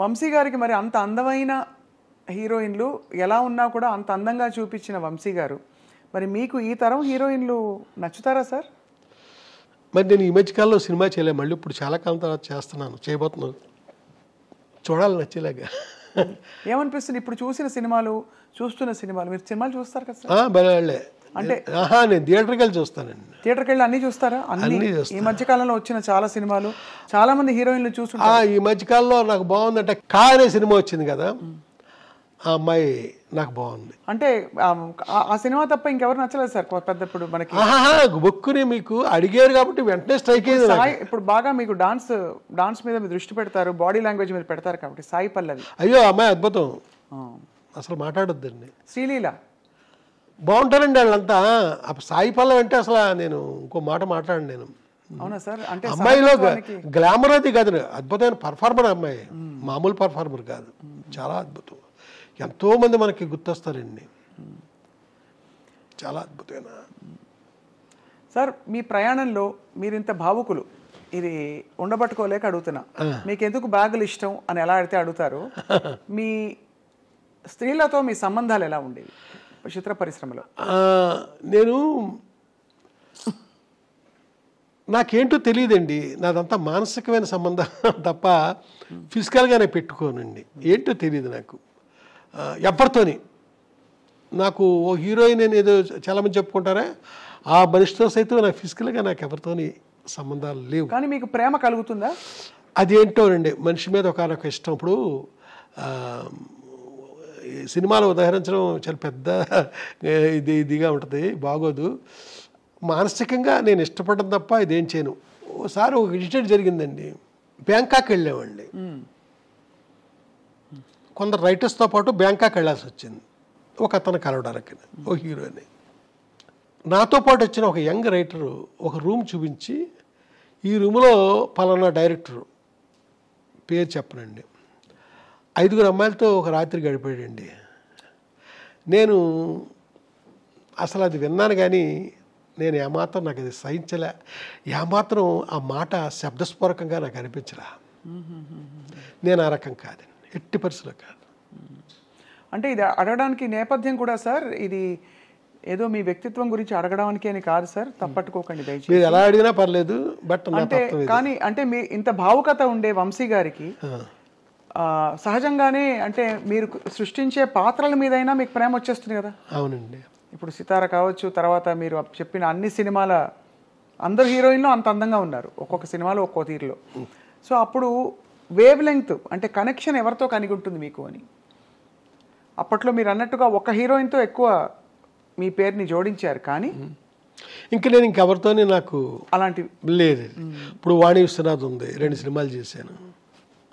వంశీ గారికి మరి అంత అందమైన హీరోయిన్లు ఎలా ఉన్నా కూడా అంత అందంగా చూపించిన వంశీ గారు మరి మీకు ఈ తరం హీరోయిన్లు నచ్చుతారా సార్? మరి నేను ఈ మధ్యకాలంలో సినిమా చేయలే, మళ్ళీ ఇప్పుడు చాలా కాలం తర్వాత చేస్తున్నాను, చేయబోతున్నాను. చూడాలి నచ్చేలాగా. ఏమనిపిస్తుంది ఇప్పుడు చూస్తున్న సినిమాలు మీరు సినిమాలు చూస్తారు కదా సార్? బలే అంటే నేను థియేటర్కి వెళ్ళి చూస్తానండి. థియేటర్కి వెళ్ళి అన్నీ చూస్తారా? అన్ని ఈ మధ్యకాలంలో వచ్చిన చాలా సినిమాలు చాలా మంది హీరోయిన్లు చూస్తుంటారు. ఈ మధ్యకాలంలో నాకు బాగుందంటే కా అనే సినిమా వచ్చింది కదా, ఆ అమ్మాయి నాకు బాగుంది. అంటే ఆ సినిమా తప్ప ఇంకెవరు నచ్చలేదు సార్ పెద్ద ఇప్పుడు మనకి? బొక్కుని మీకు అడిగారు కాబట్టి వెంటనే స్ట్రైక్ అయింది. ఇప్పుడు బాగా మీకు డాన్స్ మీద మీరు దృష్టి పెడతారు, బాడీ లాంగ్వేజ్ మీద పెడతారు కాబట్టి సాయి పల్లవి. అయ్యో అమ్మాయి అద్భుతం, అసలు మాట్లాడొద్దండి. శ్రీలీల బాగుంటారండి వాళ్ళంతా. సాయి పల్లవి అంటే అసలు నేను ఇంకో మాట మాట్లాడండి నేను. అవునా సార్? అంటే అమ్మాయిలో గ్లామర్ అది కాదు, అద్భుతమైన పర్ఫార్మర్ అమ్మాయి, మామూలు పర్ఫార్మర్ కాదు, చాలా అద్భుతం. ఎంతోమంది మనకి గుర్తొస్తారండి, చాలా అద్భుతమైన. సార్ మీ ప్రయాణంలో మీరు ఇంత భావుకులు, ఇది ఉండబట్టుకోలేక అడుగుతున్నా, మీకు ఎందుకు బ్యాగులు ఇష్టం అని ఎలా అడితే అడుగుతారు. మీ స్త్రీలతో మీ సంబంధాలు ఎలా ఉండేవి చిత్ర పరిశ్రమలో? నేను నాకేంటో తెలియదండి, నాదంతా మానసికమైన సంబంధం తప్ప ఫిజికల్గానే పెట్టుకోనండి. ఏంటో తెలియదు నాకు ఎవరితోని. నాకు ఓ హీరోయిన్ అని ఏదో చాలామంది చెప్పుకుంటారా, ఆ మనిషితో సైతం నాకు ఫిజికల్గా నాకు ఎవరితోని సంబంధాలు లేవు. కానీ మీకు ప్రేమ కలుగుతుందా? అదేంటోనండి, మనిషి మీద ఒకనొక ఇష్టం. ఇప్పుడు సినిమాలు ఉదాహరించడం చాలా పెద్ద ఇదిగా ఉంటుంది, బాగోదు. మానసికంగా నేను ఇష్టపడడం తప్ప ఇదేం చేయను. ఒకసారి ఒక ఇన్సిడెంట్ జరిగిందండి, బ్యాంకాక్ వెళ్ళామండి. కొందరు రైటర్స్తో పాటు బ్యాంకాక్ వెళ్ళాల్సి వచ్చింది ఒక అతను కలవడానికి, ఒక హీరోని. నాతో పాటు వచ్చిన ఒక యంగ్ రైటరు ఒక రూమ్ చూపించి, ఈ రూమ్లో పలానా డైరెక్టరు పేరు చెప్పనండి 5 అమ్మాయిలతో ఒక రాత్రి గడిపాడండి. నేను అసలు అది విన్నాను కానీ నేను ఏమాత్రం నాకు అది సహించలే, ఏమాత్రం ఆ మాట శబ్దస్ఫూరకంగా నాకు అనిపించలే. నేను ఆ రకం కాదండి, ఎట్టి పరిస్థితుల్లో కాదు. అంటే ఇది అడగడానికి నేపథ్యం కూడా సార్, ఇది ఏదో మీ వ్యక్తిత్వం గురించి అడగడానికి అని కాదు సార్, తప్పట్టుకోకండి దయచేసి. మీరు ఎలా అడిగినా పర్లేదు, బట్ అంటే కానీ అంటే మీ ఇంత భావుకత ఉండే వంశీ గారికి సహజంగానే అంటే మీరు సృష్టించే పాత్రల మీదైనా మీకు ప్రేమ వచ్చేస్తుంది కదా? అవునండి. ఇప్పుడు సితార కావచ్చు, తర్వాత మీరు చెప్పిన అన్ని సినిమాల అందరు హీరోయిన్లు అంత అందంగా ఉన్నారు, ఒక్కొక్క సినిమాలో ఒక్కో తీరులో. సో అప్పుడు వేవ్ లెంగ్త్ అంటే కనెక్షన్ ఎవరితో కలిగి ఉంటుంది మీకు అని? అప్పట్లో మీరు అన్నట్టుగా ఒక హీరోయిన్తో ఎక్కువ మీ పేరుని జోడించారు, కానీ ఇంకా నేను ఇంకెవరితోనే నాకు అలాంటి లేదు. ఇప్పుడు వాణి విశ్వనాథ్ ఉంది, 2 సినిమాలు చేశాను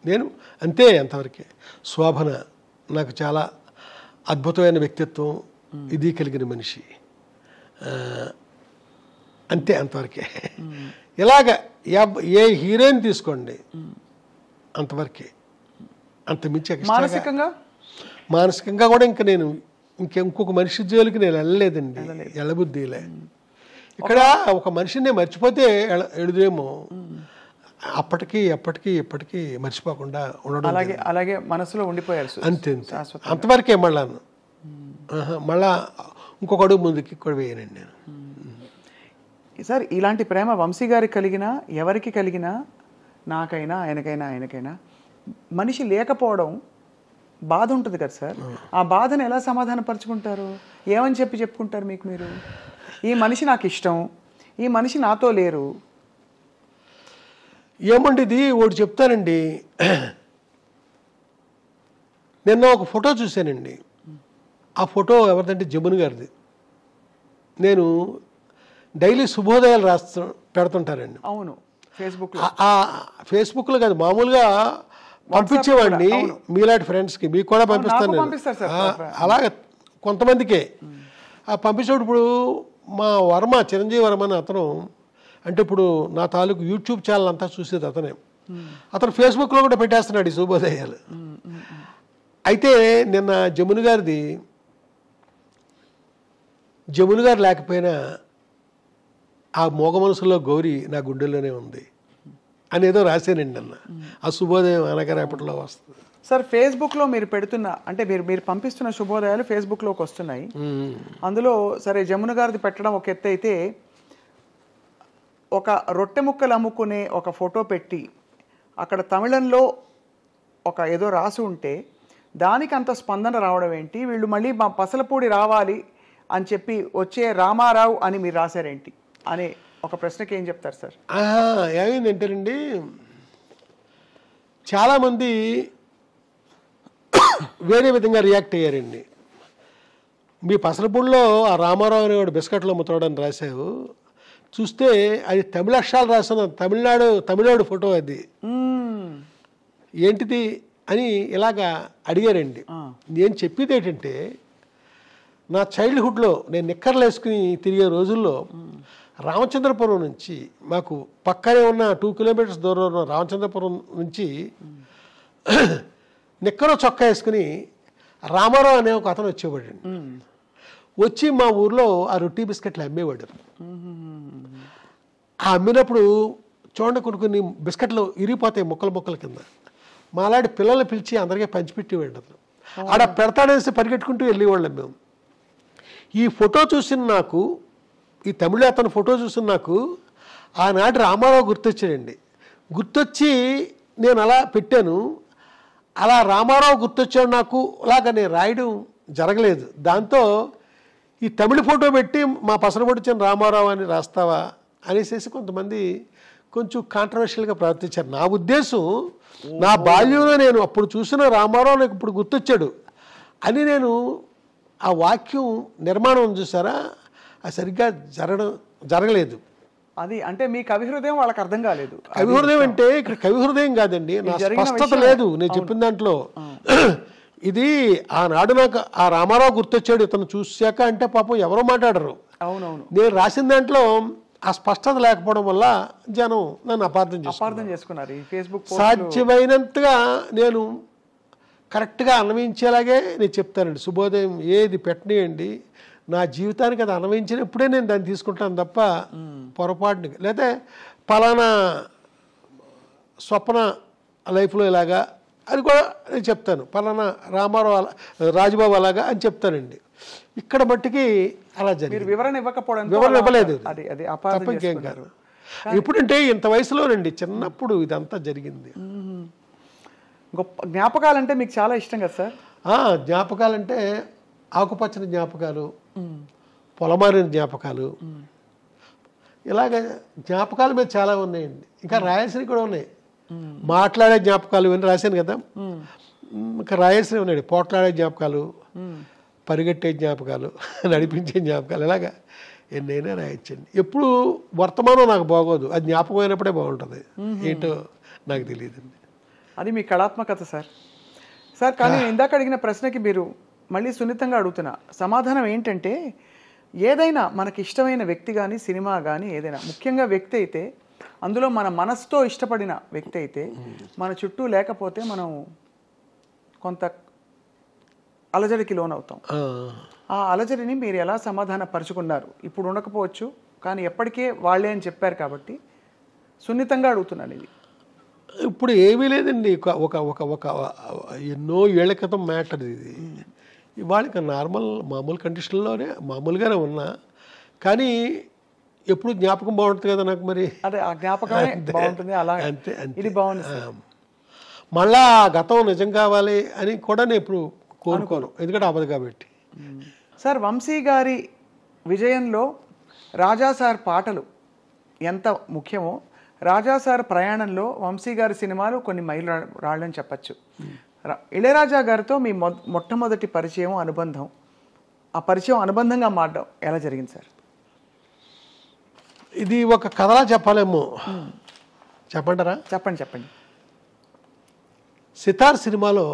నేను, అంతే, అంతవరకే. శోభన నాకు చాలా అద్భుతమైన వ్యక్తిత్వం, ఇది కలిగిన మనిషి, అంతే, అంతవరకే. ఇలాగ ఏ హీరోయిన్ తీసుకోండి అంతవరకే, అంత మించి. మానసికంగా కూడా ఇంకా నేను ఇంకొక మనిషి జోలికి నేను వెళ్ళలేదండి, వెళ్ళబుద్ధిలే. ఇక్కడ ఒక మనిషిని మర్చిపోతే ఎడుదేమో, అప్పటికి ఎప్పటికీ మర్చిపోకుండా ఉండడం, అలాగే మనసులో ఉండిపోయారు అంతే, అంతవరకే. మళ్ళా ఇంకొక అడుగు ముందుకి కూడా వేయనండి నేను. సార్ ఇలాంటి ప్రేమ వంశీ గారికి కలిగినా ఎవరికి కలిగినా, నాకైనా ఆయనకైనా మనిషి లేకపోవడం బాధ ఉంటుంది కదా సార్. ఆ బాధను ఎలా సమాధానపరుచుకుంటారు? ఏమని చెప్పుకుంటారు మీకు మీరు? ఈ మనిషి నాకు ఇష్టం, ఈ మనిషి నాతో లేరు. ఏమండి ఇది ఒకటి చెప్తానండి, నిన్న ఒక ఫోటో చూశానండి. ఆ ఫోటో ఎవరిదంటే జమున గారిది. నేను డైలీ శుభోదయాలు పెడుతుంటారండి. అవును, ఫేస్బుక్లో కాదు, మామూలుగా పంపించేవాడిని మీలాంటి ఫ్రెండ్స్కి, మీకు కూడా పంపిస్తాను. అలాగే కొంతమందికే పంపించేటప్పుడు మా వర్మ, చిరంజీవి వర్మ అని అతను, అంటే ఇప్పుడు నా తాలూకు యూట్యూబ్ ఛానల్ అంతా చూసేది అతనే. అతను ఫేస్బుక్లో కూడా పెట్టేస్తున్నాడు ఈ శుభోదయాలు. అయితే నిన్న జమున గారు లేకపోయినా ఆ మోగ మనసులో గౌరీ నా గుండెల్లోనే ఉంది. అనేదో రాశానండి అన్న. ఆ శుభోదయం అనగా రేపటిలో వస్తుంది. సార్ ఫేస్బుక్లో మీరు పెడుతున్న అంటే మీరు పంపిస్తున్న శుభోదయాలు ఫేస్బుక్లోకి వస్తున్నాయి. అందులో సరే జమున గారిది పెట్టడం ఒక ఎత్తు అయితే, ఒక రొట్టె ముక్కలు అమ్ముకునే ఒక ఫోటో పెట్టి అక్కడ తమిళంలో ఒక ఏదో రాసి ఉంటే దానికి అంత స్పందన రావడం ఏంటి? వీళ్ళు మళ్ళీ మా పసలపూడి రావాలి అని చెప్పి వచ్చే రామారావు అని మీరు రాశారేంటి అనే ఒక ప్రశ్నకి ఏం చెప్తారు సార్? ఏమైందంటేనండి, చాలామంది వేరే విధంగా రియాక్ట్ అయ్యారండి. మీ పసలపూడిలో ఆ రామారావు అనేవాడు బిస్కెట్లు అమ్ముతాడని రాశావు, చూస్తే అది తమిళ అక్షరాలు రాసిన తమిళనాడు ఫోటో, అది ఏంటిది అని ఇలాగా అడిగారండి. నేను చెప్పేది ఏంటంటే, నా చైల్డ్హుడ్లో నేను నిక్కర్లు వేసుకుని తిరిగే రోజుల్లో రామచంద్రపురం నుంచి మాకు పక్కనే ఉన్న 2 కిలోమీటర్స్ దూరంలో ఉన్న రామచంద్రపురం నుంచి నిక్కరో చొక్కా వేసుకుని రామారావు అనే ఒక అతను వచ్చేవాడు. వచ్చి మా ఊర్లో ఆ రొట్టి బిస్కెట్లు అమ్మేవాడు. ఆ అమ్మినప్పుడు చూడండి కొన్ని బిస్కెట్లు ఇరిగిపోతాయి ముక్కల కింద. మాలాంటి పిల్లల్ని పిలిచి అందరికీ పంచిపెట్టేవాడు అతను. ఆడ పెడతాడేసి పరిగెట్టుకుంటూ వెళ్ళేవాళ్ళం మేము. ఈ ఫోటో చూసిన నాకు, ఈ తమిళ అతను ఫోటో చూసిన నాకు ఆనాటి రామారావు గుర్తొచ్చాడండి. గుర్తొచ్చి నేను అలా పెట్టాను. అలా రామారావు గుర్తొచ్చాడు నాకు, అలాగా నేను రాయడం జరగలేదు. దాంతో ఈ తమిళ ఫోటో పెట్టి మా పసరపొడిచిన రామారావు అని రాస్తావా అనేసి కొంతమంది కొంచెం కాంట్రవర్షియల్గా ప్రవర్తించారు. నా ఉద్దేశం, నా బాల్యంలో నేను అప్పుడు చూసిన రామారావు నాకు ఇప్పుడు గుర్తొచ్చాడు అని నేను ఆ వాక్యం నిర్మాణం చూసారా, అది సరిగ్గా జరగలేదు. అది అంటే మీ కవి హృదయం వాళ్ళకి అర్థం కాలేదు. కవి హృదయం అంటే ఇక్కడ కవి హృదయం కాదండి, నా స్పష్టత లేదు నేను చెప్పిన దాంట్లో. ఇది ఆనాడు నాకు ఆ రామారావు గుర్తొచ్చాడు ఇతను చూశాక అంటే పాపం ఎవరో మాట్లాడరు. అవునవును. నేను రాసిన దాంట్లో ఆ స్పష్టత లేకపోవడం వల్ల జనం నన్ను అపార్థం చేసుకున్నారు. ఈ ఫేస్బుక్ సాధ్యమైనంతగా నేను కరెక్ట్గా అన్వయించేలాగే నేను చెప్తానండి. శుభోదయం ఏది పెట్టనియండి, నా జీవితానికి అది అన్వయించినప్పుడే నేను దాన్ని తీసుకుంటాను తప్ప పొరపాటుని, లేదా పలానా స్వప్న లైఫ్లో ఇలాగా అది కూడా నేను చెప్తాను, పలానా రామారావు రాజుబాబు అలాగా అని చెప్తానండి. ఇక్కడ మట్టికి అలా జరిగింది. వివరణ ఇవ్వలేదు, తప్ప ఇంకేం కాదు. ఇప్పుడంటే ఇంత వయసులోనండి, చిన్నప్పుడు ఇదంతా జరిగింది. గొప్ప జ్ఞాపకాలంటే మీకు చాలా ఇష్టం కదా సార్? జ్ఞాపకాలంటే ఆకుపచ్చని జ్ఞాపకాలు, పొలమారిన జ్ఞాపకాలు, ఇలాగ జ్ఞాపకాలు మీద చాలా ఉన్నాయండి. ఇంకా రాయాల్సినవి కూడా ఉన్నాయి. మాట్లాడే జ్ఞాపకాలు ఇవన్నీ రాశాను కదా, ఇంకా రాయాల్సినవి ఉన్నాయండి. పోట్లాడే జ్ఞాపకాలు, పరిగెట్టే జ్ఞాపకాలు, నడిపించే జ్ఞాపకాలు, ఇలాగా ఎన్నైనా రాయొచ్చండి. ఎప్పుడు వర్తమానం నాకు బాగోదు, అది జ్ఞాపకం అయినప్పుడే బాగుంటుంది. ఏంటో నాకు తెలియదండి. అది మీ కళాత్మకత సార్. సార్ కానీ ఇందాక అడిగిన ప్రశ్నకి మీరు మళ్ళీ సున్నితంగా అడుగుతున్నా సమాధానం ఏంటంటే, ఏదైనా మనకి ఇష్టమైన వ్యక్తి కానీ సినిమా కానీ ఏదైనా, ముఖ్యంగా వ్యక్తి అయితే అందులో మన మనసుతో ఇష్టపడిన వ్యక్తి అయితే మన చుట్టూ లేకపోతే మనం కొంత అలజడికి లోనవుతాం. ఆ అలజడిని మీరు ఎలా సమాధాన పరుచుకున్నారు? ఇప్పుడు ఉండకపోవచ్చు కానీ ఎప్పటికే వాళ్ళే అని చెప్పారు కాబట్టి సున్నితంగా అడుగుతున్నాను. ఇది ఇప్పుడు ఏమీ లేదండి, ఒక ఒక ఒక ఎన్నో ఏళ్ల క్రితం మ్యాటర్ ఇది. ఇవాళ మామూలు కండిషన్లోనే మామూలుగానే ఉన్నా, కానీ ఎప్పుడు జ్ఞాపకం బాగుంటుంది కదా నాకు. మరి అదే ఆ జ్ఞాపకమే బాగుంటుంది. అలా అంతే ఇది బాగుంది. మళ్ళా గతం నిజం కావాలి అని కూడా నేను ఇప్పుడు కోరుకోను, ఎందుకంటే అవ్వదు కాబట్టి. సార్ వంశీ గారి విజయంలో రాజా సార్ పాటలు ఎంత ముఖ్యమో, రాజా సార్ ప్రయాణంలో వంశీ గారి సినిమాలు కొన్ని మైలు రాళ్ళని చెప్పచ్చు. ఇళయరాజా గారితో మీ మొట్టమొదటి పరిచయం, అనుబంధం, ఆ పరిచయం అనుబంధంగా మారడం ఎలా జరిగింది సార్? ఇది ఒక కథలా చెప్పాలేమో, చెప్పంటారా? చెప్పండి. సితార్ సినిమాలో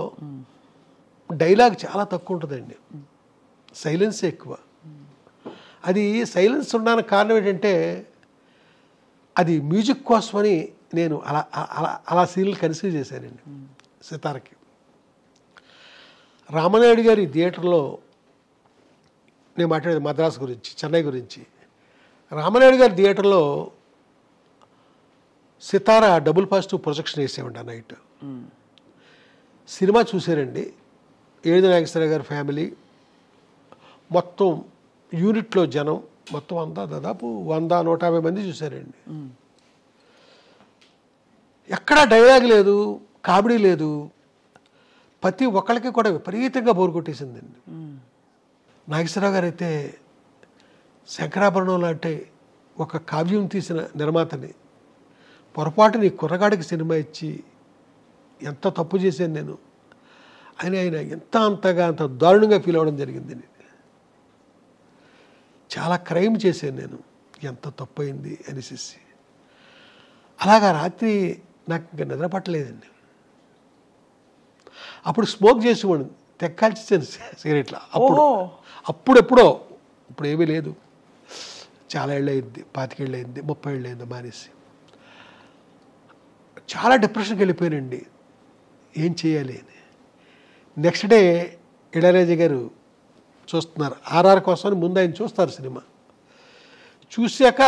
డైలాగ్ చాలా తక్కువ ఉంటుందండి, సైలెన్స్ ఎక్కువ. అది సైలెన్స్ ఉండడానికి కారణం ఏంటంటే, అది మ్యూజిక్ కోసమని నేను అలా అలా అలా సీన్లు కన్సీవ్ చేశానండి. సితార్కి రామనాయుడు గారి థియేటర్లో నేను మాట్లాడేది మద్రాసు గురించి, చెన్నై గురించి. రామనాయుడు గారి థియేటర్లో సితారా డబుల్ పాజిటివ్ ప్రొజెక్షన్ వేసామండి ఆ నైట్. సినిమా చూసారండి. ఏడు నాగేశ్వరరావు గారి ఫ్యామిలీ మొత్తం యూనిట్లో జనం మొత్తం అంతా దాదాపు 100-150 మంది చూశారండి. ఎక్కడా డైలాగ్ లేదు, కామెడీ లేదు, ప్రతి ఒక్కరికి కూడా విపరీతంగా బోరు కొట్టేసిందండి. నాగేశ్వరరావు గారు అయితే శంకరాభరణం లాంటి ఒక కావ్యం తీసిన నిర్మాతని పొరపాటుని కుర్రగాడికి సినిమా ఇచ్చి ఎంత తప్పు చేశాను నేను అని ఆయన అంత దారుణంగా ఫీల్ అవ్వడం జరిగింది. చాలా క్రైమ్ చేశాను నేను, ఎంత తప్పు అయింది అనేసి. అలాగా రాత్రి నాకు ఇంకా నిద్ర పట్టలేదండి. అప్పుడు స్మోక్ చేసేవాడు, తెక్కాల్చేసాను సిగరెట్లు. అప్పుడెప్పుడో, ఇప్పుడు ఏమీ లేదు, చాలా ఏళ్ళు అయింది, 25 ఏళ్ళు అయింది, 30 ఏళ్ళు అయింది మానేసి. చాలా డిప్రెషన్కి వెళ్ళిపోయానండి, ఏం చేయాలి అని. నెక్స్ట్ డే ఇళయరాజా గారు చూస్తున్నారు, ఆర్ఆర్ కోసం ముందు ఆయన చూస్తారు సినిమా. చూశాక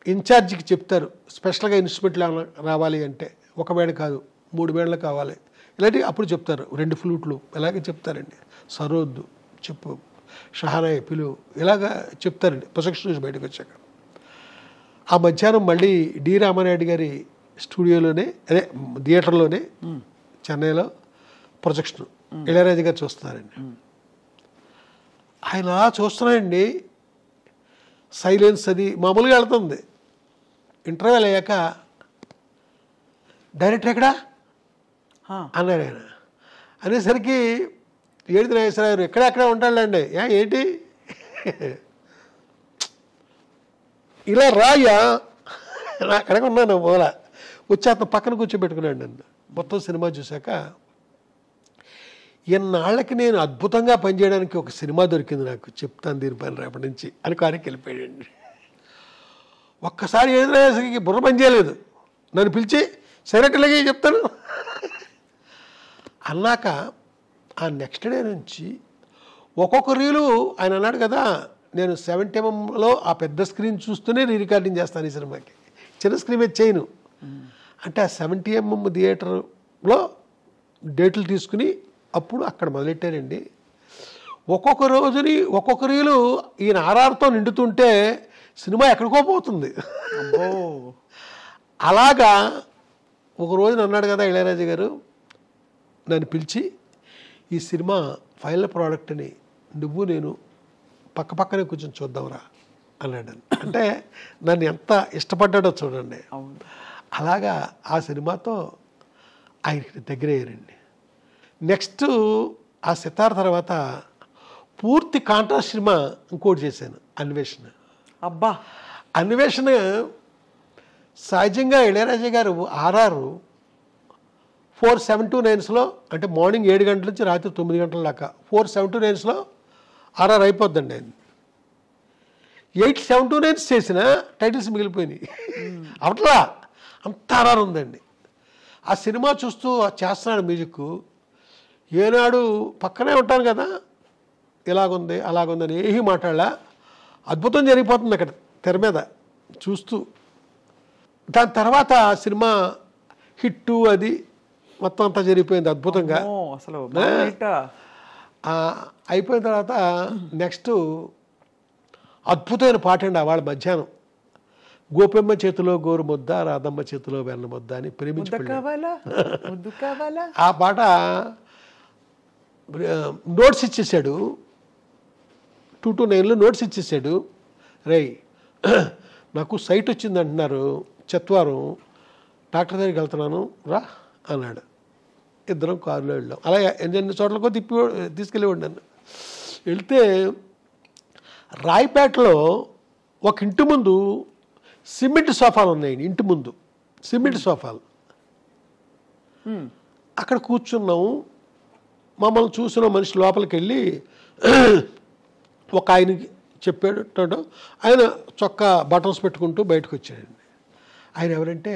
ఇన్ఛార్జికి చెప్తారు, స్పెషల్గా ఇన్స్ట్రుమెంట్లు రావాలి అంటే 1 వేళ కాదు 3 వేళలు కావాలి ఇలాంటి. అప్పుడు చెప్తారు 2 ఫ్లూట్లు ఇలాగే చెప్తారండి. సరోద్దు చెప్పు, షహానాయ్ పిలువు, ఇలాగా చెప్తారండి ప్రొజెక్షన్ నుంచి బయటకు వచ్చాక. ఆ మధ్యాహ్నం మళ్ళీ డి రామానాయుడు గారి స్టూడియోలోనే, అదే థియేటర్లోనే చెన్నైలో ప్రొజెక్షన్ ఇళయరాజా గారు చూస్తున్నారండి. ఆయన చూస్తున్నాయండి, సైలెన్స్ అది మామూలుగా వెళ్తుంది. ఇంటర్వ్యూలు అయ్యాక డైరెక్టర్ ఎక్కడా అన్నారు ఆయన. అనేసరికి ఏడు నాగేశ్వరరావు ఎక్కడెక్కడ ఉంటాడండి, ఏంటి ఇలా రాయ్యా, అక్కడికి ఉన్నాను మూల వచ్చి అతను పక్కన కూర్చోబెట్టుకున్నాడు నన్ను. మొత్తం సినిమా చూశాక ఎన్నాళ్ళకి నేను అద్భుతంగా పనిచేయడానికి ఒక సినిమా దొరికింది నాకు, చెప్తాను దీనిపైన రేపటి నుంచి అని కారికి వెళ్ళిపోయాడండి. ఒక్కసారి ఏదైనా బుర్ర పని చేయలేదు, నన్ను పిలిచి సరేట్లాగే చెప్తాను అన్నాక ఆ నెక్స్ట్ డే నుంచి ఒక్కొక్క రీలు ఆయన అన్నాడు కదా, నేను 70mm ఆ పెద్ద స్క్రీన్ చూస్తూనే రికార్డింగ్ చేస్తాను ఈ సినిమాకి, చిన్న స్క్రీన్ మీద చేయను అంటే ఆ 70mm థియేటర్లో డేట్లు తీసుకుని అప్పుడు అక్కడ మొదలెట్టారండి. ఒక్కొక్క రోజుని ఒక్కొక్క రీలు ఈయన ఆర్ఆర్తో నిండుతుంటే సినిమా ఎక్కడికో పోతుంది. అలాగా ఒక రోజున అన్నాడు కదా ఇళయరాజా గారు, నన్ను పిలిచి ఈ సినిమా ఫైనల్ ప్రోడక్ట్ని నువ్వు నేను పక్కనే కూర్చొని చూద్దాంరా అన్నాడు. అంటే నన్ను ఎంత ఇష్టపడ్డాడో చూడండి. అలాగా ఆ సినిమాతో ఆయనకి దగ్గర అయ్యారండి. నెక్స్ట్ ఆ సితార్ తర్వాత పూర్తి కాంట్రాస్ట్ సినిమా ఇంకోటి చేశాను, అన్వేషణ. అబ్బా, అన్వేషణ సహజంగా ఇళయరాజా గారు ఆర్ఆర్ 4:7-9 అంటే మార్నింగ్ 7 గంటల నుంచి రాత్రి 9 గంటల దాకా 4:7-9 ఆర్ఆర్ అయిపోద్దండి. ఆయన 8:7-9 చేసిన టైటిల్స్ మిగిలిపోయినాయి. అవట్లా అంత ఆర్ఆర్ ఉందండి. ఆ సినిమా చూస్తూ చేస్తున్నాడు మ్యూజిక్. ఏనాడు పక్కనే ఉంటాను కదా, ఇలాగుంది అలాగుందని ఏమీ మాట్లాడలా, అద్భుతం జరిగిపోతుంది అక్కడ తెర మీద చూస్తూ. దాని తర్వాత సినిమా హిట్టు అది మొత్తం అంతా జరిగిపోయింది అద్భుతంగా. అసలు అయిపోయిన తర్వాత నెక్స్ట్ అద్భుతమైన పాట అండి. వాళ్ళ మధ్యాహ్నం గోపెమ్మ చేతిలో గోరు ముద్ద, రాధమ్మ చేతిలో వెన్న ముద్ద అని ప్రేమించుకోవాలి. ఆ పాట నోట్స్ ఇచ్చేసాడు, 2-9 నోట్స్ ఇచ్చేసాడు. రేయ్ నాకు సైట్ వచ్చింది అంటున్నారు, చెత్వారం డాక్టర్ దగ్గరికి వెళ్తున్నాను రా అన్నాడు. ఇద్దరం కారులో వెళ్ళాం. అలాగే ఎన్ని చోట్లకో తీసుకెళ్ళేవాడు నన్ను. వెళ్తే రాయపేటలో ఒక ఇంటి ముందు సిమెంట్ సోఫాలు ఉన్నాయండి. ఇంటి ముందు సిమెంట్ సోఫాలు, అక్కడ కూర్చున్నాము. మమ్మల్ని చూసిన మనిషి లోపలికి వెళ్ళి ఒక ఆయనకి చెప్పాడు. ఆయన చొక్కా బటన్స్ పెట్టుకుంటూ బయటకు వచ్చాడండి. ఆయన ఎవరంటే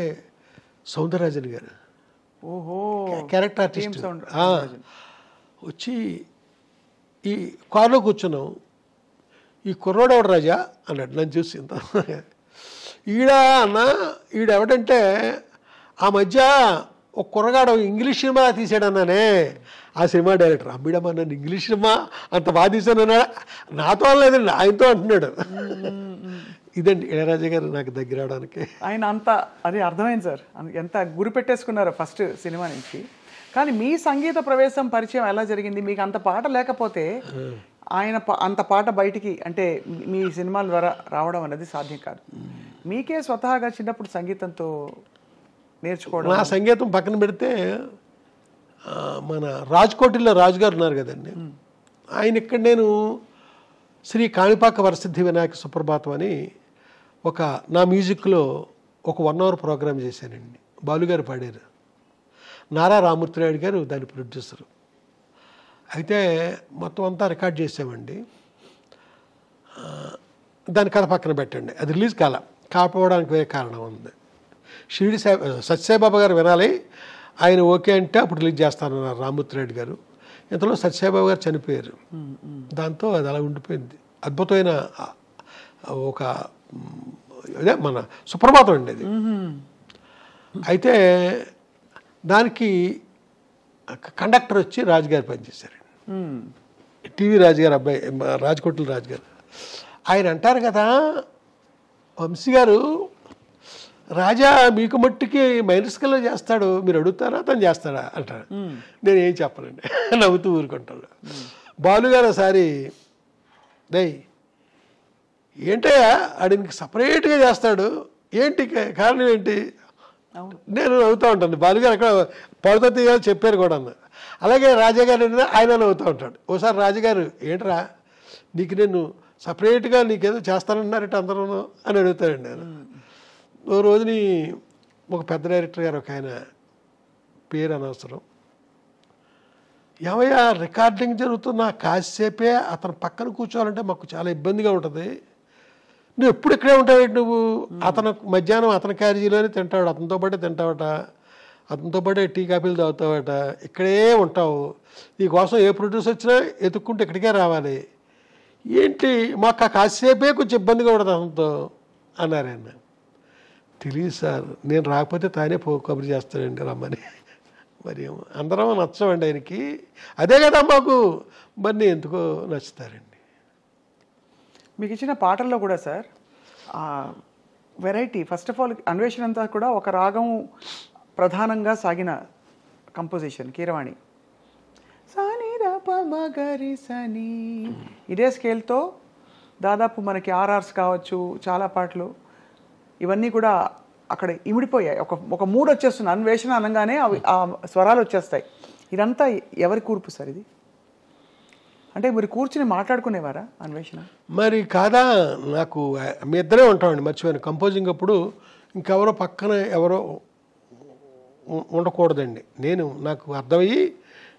సౌందరరాజన్ గారు, క్యారెక్టర్ ఆర్టిస్ట్. వచ్చి ఈ కారులో కూర్చున్నాం. ఈ కుర్రోడు ఎవడు రాజా అన్నాడు నన్ను చూసి. ఈడెవడంటే ఆ మధ్య ఒక కుర్రగాడు ఇంగ్లీష్ సినిమా తీసాడన్నానే, ఆ సినిమా డైరెక్టర్ అమ్మిడమ్మా నన్ను ఇంగ్లీష్ సినిమా అంత బాగా తీసానన్నాడు. నాతో లేదండి, ఆయనతో అంటున్నాడు. ఇదండి ఇళయరాజా గారు నాకు దగ్గర అవడానికి. ఆయన అంత అది అర్థమైంది సార్, ఎంత గురి పెట్టేసుకున్నారో ఫస్ట్ సినిమా నుంచి. కానీ మీ సంగీత ప్రవేశం పరిచయం ఎలా జరిగింది? మీకు అంత పాట లేకపోతే ఆయన అంత పాట బయటికి అంటే మీ సినిమాల ద్వారా రావడం అనేది సాధ్యం కాదు. మీకే స్వతహాగా చిన్నప్పుడు సంగీతంతో నేర్చుకోవడం. నా సంగీతం పక్కన పెడితే మన రాజ్కోటిలో రాజుగారు ఉన్నారు కదండి, ఆయన ఇక్కడ నేను శ్రీ కాణిపాక వరసిద్ధి వినాయక సుప్రభాతం అని నా మ్యూజిక్లో ఒక 1 hour ప్రోగ్రామ్ చేశానండి. బాలుగారు పాడారు, నారా రామూర్తినాయుడు గారు దాని ప్రొడ్యూసరు. అయితే మొత్తం అంతా రికార్డ్ చేసామండి. దాని కథ పక్కన పెట్టండి, అది రిలీజ్ కాకపోవడానికి వేరే కారణం ఉంది. షిరిడి సత్యసాయిబాబా గారు వినాలి, ఆయన ఓకే అంటే అప్పుడు రిలీజ్ చేస్తానన్నారు రామూర్తినాయుడు గారు. ఇంతలో సత్యసాయిబాబా గారు చనిపోయారు. దాంతో అది అలా ఉండిపోయింది. అద్భుతమైన ఒక అదే మన సుప్రభాతం అండి అది. అయితే దానికి కండక్టర్ వచ్చి రాజుగారు పనిచేశారండి, టీవీ రాజుగారు అబ్బాయి, రాజకోట్ల రాజుగారు. ఆయన అంటారు కదా, వంశీ గారు రాజా మీకు మట్టికి మైనర్ స్కేల్లో చేస్తాడు, మీరు అడుగుతారా తను చేస్తాడా అంటాడు. నేను ఏం చెప్పనండి, నవ్వుతూ ఊరుకుంటాను. బాలుగారు ఒకసారి దయ్ ఏంటయ్యా ఆడికి సపరేట్గా చేస్తాడు, ఏంటి కారణం ఏంటి, నేను నవ్వుతూ ఉంటాను. బాలుగారు అక్కడ పడుతుంది కదా చెప్పారు కూడా. అలాగే రాజాగారు ఆయన నవ్వుతూ ఉంటాడు. ఓసారి రాజుగారు ఏంట్రా నీకు నేను సపరేట్గా నీకేదో చేస్తానన్నారట అందరూ అని అడుగుతాడండి నేను. ఓ రోజుని ఒక పెద్ద డైరెక్టర్ గారు, ఒక ఆయన పేరు అనవసరం, ఏమయ్యా రికార్డింగ్ జరుగుతున్న కాసేపే అతను పక్కన కూర్చోవాలంటే మాకు చాలా ఇబ్బందిగా ఉంటుంది, నువ్వు ఎప్పుడు ఇక్కడే ఉంటావు, నువ్వు అతను మధ్యాహ్నం అతని క్యారేజీలోనే తింటాడు, అతనితో పాటే తింటావట, అతనితో పాటే టీ కాఫీలు తాగుతావట, ఇక్కడే ఉంటావు, నీకోసం ఏ ప్రొడ్యూసర్ వచ్చినా ఎత్తుక్కుంటే ఇక్కడికే రావాలి, ఏంటి మాకు ఆ కాసేపే కొంచెం ఇబ్బందిగా ఉంటుంది అతనితో అన్నారు ఆయన. తెలియదు సార్, నేను రాకపోతే తానే కబురు చేస్తాడండి రమ్మని. మరి అందరం నచ్చమండి ఆయనకి, అదే కదా మాకు, మరి ఎందుకో నచ్చుతారండి. మీకు ఇచ్చిన పాటల్లో కూడా sir variety, first of all అన్వేషణ అంతా కూడా ఒక రాగం ప్రధానంగా సాగిన కంపోజిషన్ కీరవాణి. సని రప మగరి సని ఇదే స్కేల్తో దాదాపు మనకి ఆర్ఆర్స్ కావచ్చు, చాలా పాటలు ఇవన్నీ కూడా అక్కడ ఇమిడిపోయాయి. ఒక మూడ్ వచ్చేస్తుంది, అన్వేషణ అనగానే అవి ఆ స్వరాలు వచ్చేస్తాయి. ఇదంతా ఎవరి కూర్పు సార్ ఇది? అంటే మీరు కూర్చుని మాట్లాడుకునేవారా అన్వేషణ? మరి కాదా, నాకు మీ ఇద్దరే ఉంటామండి, మర్చిపోయాను. కంపోజింగ్ అప్పుడు ఇంకెవరో పక్కన ఎవరో ఉండకూడదండి, నాకు అర్థమయ్యి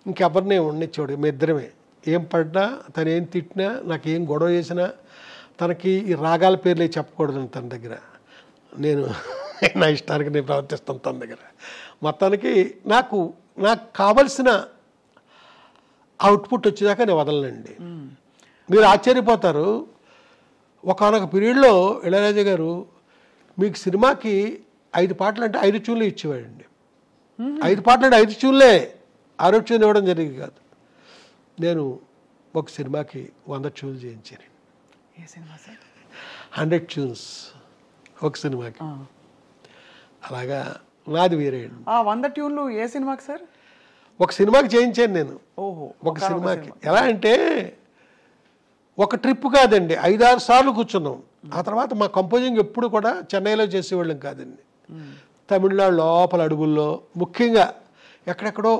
ఇంకెవరినే ఉండనిచ్చాడు. మీ ఇద్దరమే, ఏం పడ్డా తను ఏం తిట్టినా, నాకు ఏం గొడవ చేసినా తనకి ఈ రాగాల పేర్లే చెప్పకూడదండి తన దగ్గర. నేను నా ఇష్టానికి నేను ప్రవర్తిస్తాను తన దగ్గర. మొత్తానికి నాకు కావలసిన అవుట్పుట్ వచ్చేదాకా నేను వదలనండి. మీరు ఆశ్చర్యపోతారు, ఒకనొక పీరియడ్లో ఇళయరాజా గారు మీకు సినిమాకి 5 పాటలు అంటే 5 ట్యూన్లు ఇచ్చేవాడండి. 5 పాటలు అంటే 5 ట్యూన్లే, 6 ట్యూన్లు ఇవ్వడం జరిగింది కాదు. నేను ఒక సినిమాకి 100 ట్యూన్లు చేయించాను. ఏ సినిమా సార్? 100 ట్యూన్స్ ఒక సినిమాకి. అలాగా నాది వేరే అండి. 100 ట్యూన్లు ఏ సినిమాకి సార్? ఒక సినిమాకి చేయించాను నేను. ఓహో, ఒక సినిమాకి. ఎలా అంటే ఒక ట్రిప్ కాదండి, 5-6 సార్లు కూర్చున్నాం. ఆ తర్వాత మా కంపోజింగ్ ఎప్పుడు కూడా చెన్నైలో చేసేవాళ్ళం కాదండి, తమిళనాడు లోపల అడుగుల్లో, ముఖ్యంగా ఎక్కడెక్కడో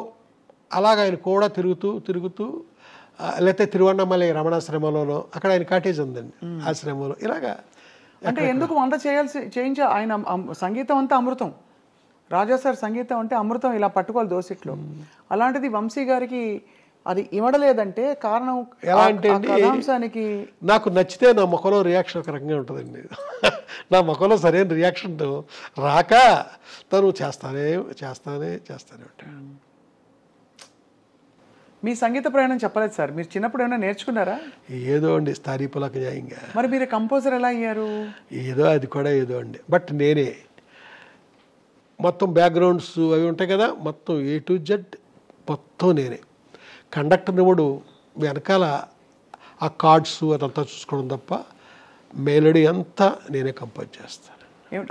అలాగ ఆయన కూడా తిరుగుతూ లేకపోతే తిరువన్నమలై రమణాశ్రమంలోనో, అక్కడ ఆయన కాటేజ్ ఉందండి ఆశ్రమంలో. ఇలాగా అంటే ఎందుకు 100 చేయించా? ఆయన సంగీతం అంతా అమృతం, రాజా సార్ సంగీతం అంటే అమృతం, ఇలా పట్టుకోవాలి దోసిట్లో. అలాంటిది వంశీ గారికి అది ఇవ్వడలేదంటే కారణం ఎలా అంటే కథాంశానికి నాకు నచ్చితే నా ముఖంలో రియాక్షన్ ఒక రకంగా ఉంటుందండి. నా ముఖంలో సరైన రియాక్షన్ రాక తను చేస్తానే ఉంటాడు. మీ సంగీత ప్రయాణం చెప్పలేదు సార్, మీరు చిన్నప్పుడు ఏమైనా నేర్చుకున్నారా? ఏదో అండి స్థారీపులకు న్యాయంగా. మరి మీరు కంపోజర్ ఎలా అయ్యారు? ఏదో అది కూడా ఏదో అండి. బట్ నేనే మొత్తం బ్యాక్గ్రౌండ్స్ అవి ఉంటాయి కదా, మొత్తం A to Z మొత్తం నేనే. కండక్టర్ వాడు వెనకాల ఆ కార్డ్స్ అదంతా చూసుకోవడం తప్ప మెలోడీ అంతా నేనే కంపోజ్ చేస్తాను.